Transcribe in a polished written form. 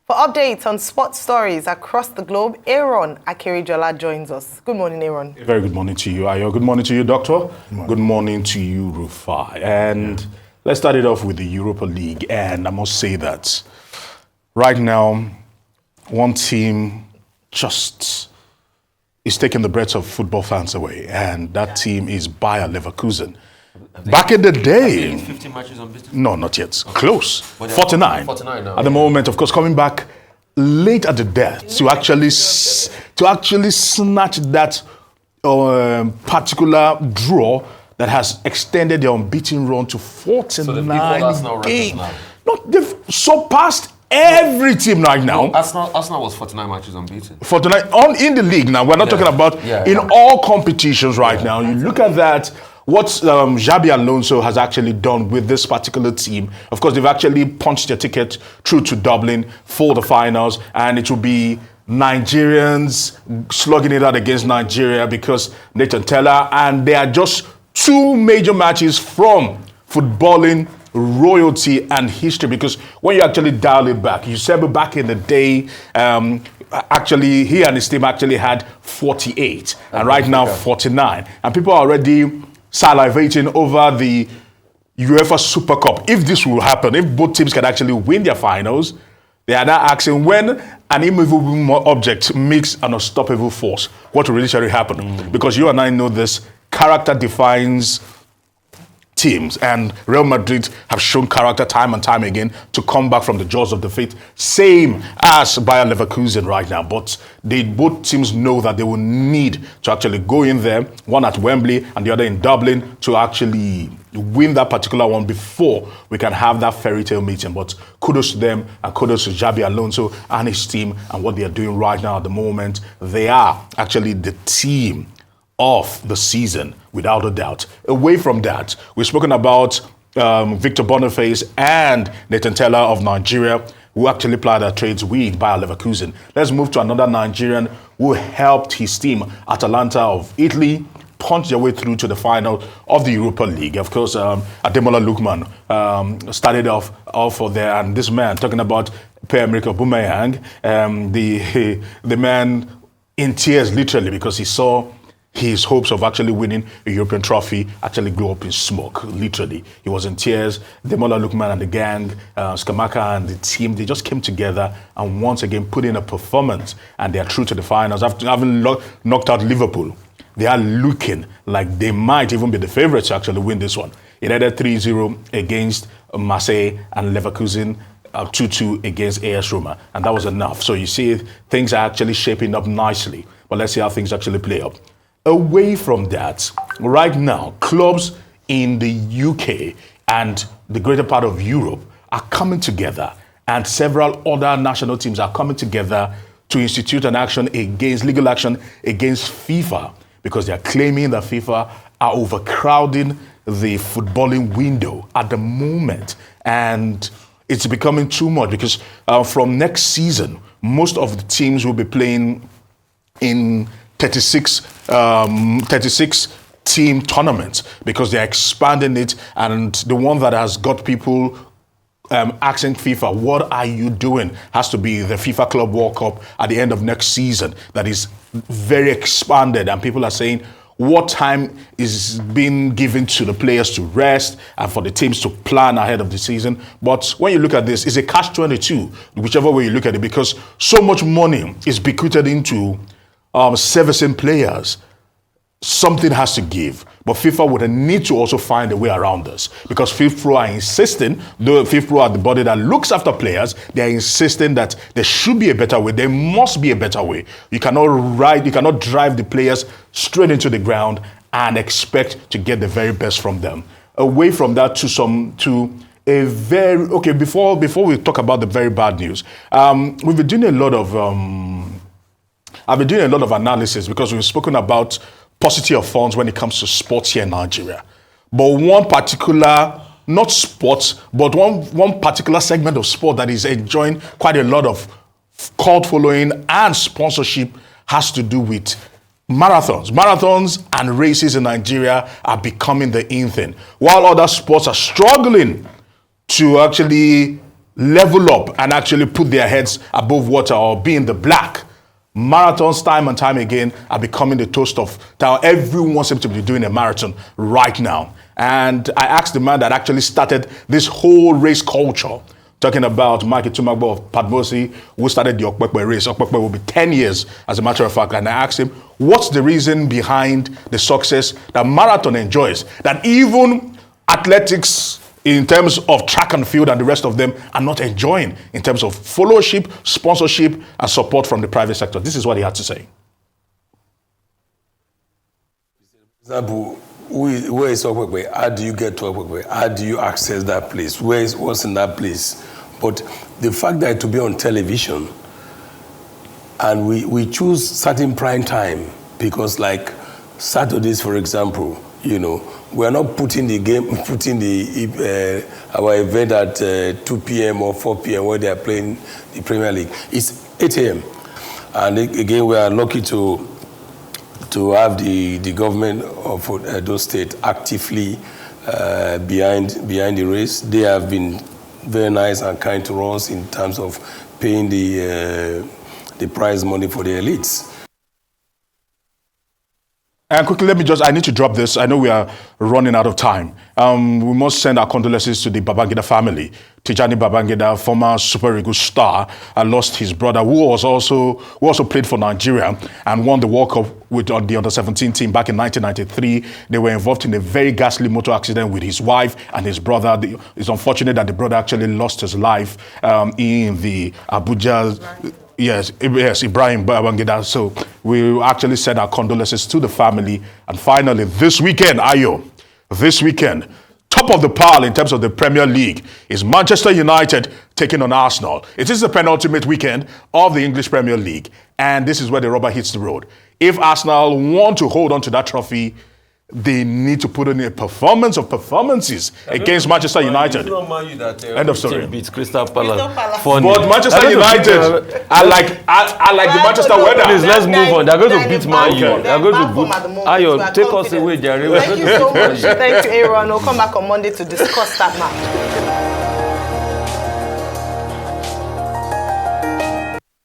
For updates on sports stories across the globe, Aaron Akerijola joins us. Good morning, Aaron. Very good morning to you, Ayo. Good morning to you, Doctor. Good morning to you, Rufai. And let's start it off with the Europa League. And I must say that right now, one team just is taking the breath of football fans away. And that team is Bayern Leverkusen. Back in the day, 50 matches unbeaten? no, not yet. Close. 49. 49 now. At the moment, of course, coming back late at the death to actually snatch that particular draw that has extended their unbeaten run to 49 games. No, they've surpassed every team right now. Arsenal was 49 matches unbeaten. 49 in the league now. We're not talking about in all competitions right now. You look at that. What Xabi Alonso has actually done with this particular team, of course, they've actually punched their ticket through to Dublin for the finals, and it will be Nigerians slugging it out against Nigeria because Nathan Teller, and they are just two major matches from footballing royalty and history, because when you actually dial it back, you said back in the day, actually he and his team actually had 48 and right now 49, and people are already salivating over the UEFA Super Cup. If this will happen, if both teams can actually win their finals, they are now asking when an immovable object meets an unstoppable force, what will really happen? Because you and I know this, character defines teams, and Real Madrid have shown character time and time again to come back from the jaws of defeat, same as Bayern Leverkusen right now. But both teams know that they will need to actually go in there, one at Wembley and the other in Dublin, to actually win that particular one before we can have that fairy tale meeting. But kudos to them, and kudos to Xabi Alonso and his team and what they are doing right now at the moment. They are actually the team of the season, without a doubt. Away from that, we've spoken about Victor Boniface and Nathan Teller of Nigeria, who actually plied their trades with Bayer Leverkusen. Let's move to another Nigerian who helped his team, Atalanta of Italy, punch their way through to the final of the Europa League. Of course, Ademola Lookman started off for there, and this man, talking about Pierre-Emerick Aubameyang, the man in tears literally, because he saw his hopes of actually winning a European trophy actually grew up in smoke, literally. He was in tears. Demola Lookman and the gang, Skamaka and the team, they just came together and once again put in a performance, and they are through to the finals. After having knocked out Liverpool, they are looking like they might even be the favorites to actually win this one. It ended 3-0 against Marseille, and Leverkusen 2-2 against AS Roma, and that was enough. So you see, things are actually shaping up nicely, but let's see how things actually play out. Away from that, right now, clubs in the UK and the greater part of Europe are coming together, and several other national teams are coming together to institute an action against, legal action against FIFA, because they are claiming that FIFA are overcrowding the footballing window at the moment. And it's becoming too much, because from next season, most of the teams will be playing in 36 team tournaments, because they're expanding it, and the one that has got people asking FIFA, what are you doing, has to be the FIFA Club World Cup at the end of next season. That is very expanded, and people are saying, what time is being given to the players to rest and for the teams to plan ahead of the season? But when you look at this, it's a catch-22, whichever way you look at it, because so much money is bequeathed into servicing players. Something has to give, but FIFA would need to also find a way around this, because FIFA are insisting, though FIFA are the body that looks after players, they are insisting that there should be a better way. There must be a better way. You cannot drive the players straight into the ground and expect to get the very best from them. Away from that before we talk about the very bad news, we've been doing a lot of I've been doing a lot of analysis, because we've spoken about paucity of funds when it comes to sports here in Nigeria. But one particular, not sports, but one particular segment of sport that is enjoying quite a lot of cult following and sponsorship has to do with marathons. Marathons and races in Nigeria are becoming the in thing, while other sports are struggling to actually level up and actually put their heads above water or be in the black. Marathons, time and time again, are becoming the toast of how everyone seems to be doing a marathon right now. And I asked the man that actually started this whole race culture, talking about Mike Tumagbo of Padmosi, who started the Okpekpe race. Okpekpe will be 10 years, as a matter of fact. And I asked him, what's the reason behind the success that marathon enjoys, that even athletics in terms of track and field and the rest of them are not enjoying in terms of followership, sponsorship, and support from the private sector? This is what he had to say. Example, where is Okpekpe? How do you get to Okpekpe? How do you access that place? What's in that place? But the fact that to be on television, and we choose certain prime time, because like Saturdays, for example, you know, we are not putting our event at 2 p.m. or 4 p.m. where they are playing the Premier League. It's 8 a.m. And again, we are lucky to have the government of Edo State actively behind the race. They have been very nice and kind to us in terms of paying the prize money for the elites. And quickly, I need to drop this. I know we are running out of time. We must send our condolences to the Babangida family. Tijani Babangida, former Super Eagles star, lost his brother, who also played for Nigeria and won the World Cup with the Under-17 team back in 1993. They were involved in a very ghastly motor accident with his wife and his brother. It's unfortunate that the brother actually lost his life in the Abuja. Yes, Ibrahim Babangida. So we actually send our condolences to the family. And finally, this weekend, top of the pile in terms of the Premier League is Manchester United taking on Arsenal. It is the penultimate weekend of the English Premier League. And this is where the rubber hits the road. If Arsenal want to hold on to that trophy, they need to put in a performance of performances against Manchester United. End of story. Beats Crystal Palace. But Manchester United, I like the Manchester weather. Please, let's move on. They're going to beat Man U. They're going to beat. Ayo, take us away, Jerry. Thank you so much. Thank you, Aaron. We'll come back on Monday to discuss that match.